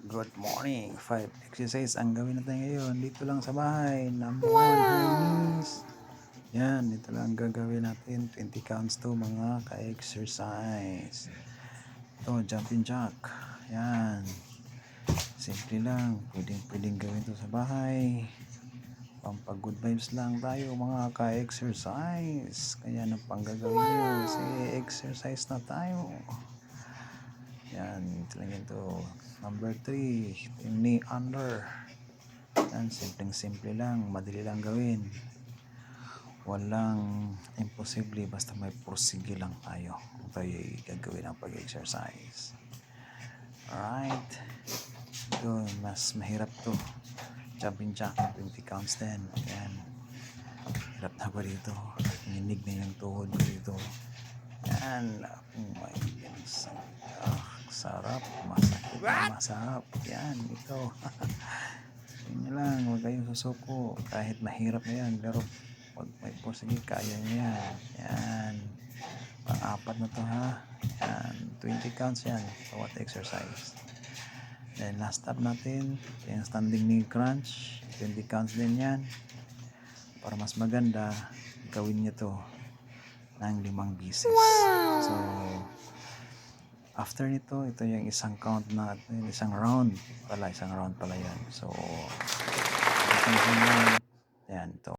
Good morning. 5 exercise ang gawin natin ngayon. Dito lang sa bahay. Number 1, high knees. Yan, dito lang gagawin natin. 20 counts to mga ka-exercise. Ito, jumping jack. Yan. Simple lang. Pwedeng gawin to sa bahay. Pampag-good vibes lang tayo mga ka-exercise. Kaya nang panggagawin nyo. Sige, exercise na tayo. Yan, ito lang ito. Number 3, knee under. Yan, simple lang, madali lang gawin. Walang imposible, basta may pursige lang tayo. Tayo'y gagawin ang pag-exercise. Alright. Ito, mas mahirap to. Jumping jack, 20 counts din. Yan. Hirap na ba dito? Ninig na yung tuhod ko dito. Yan. Oh my goodness. Sarap. Masakit na masarap. Yan. Ito. Yun lang. Huwag kayong susuko. Kahit mahirap na yan. Pero pag may pursige, kaya nyo yan. Yan. Pang-apat na to ha. Yan. 20 counts yan. Bawat exercise. Then last up natin. Yung standing knee crunch. 20 counts din yan. Para mas maganda, gawin nyo to ng 5 pieces. So, after nito, ito yung isang count na, isang round pala yan. So, yan ito.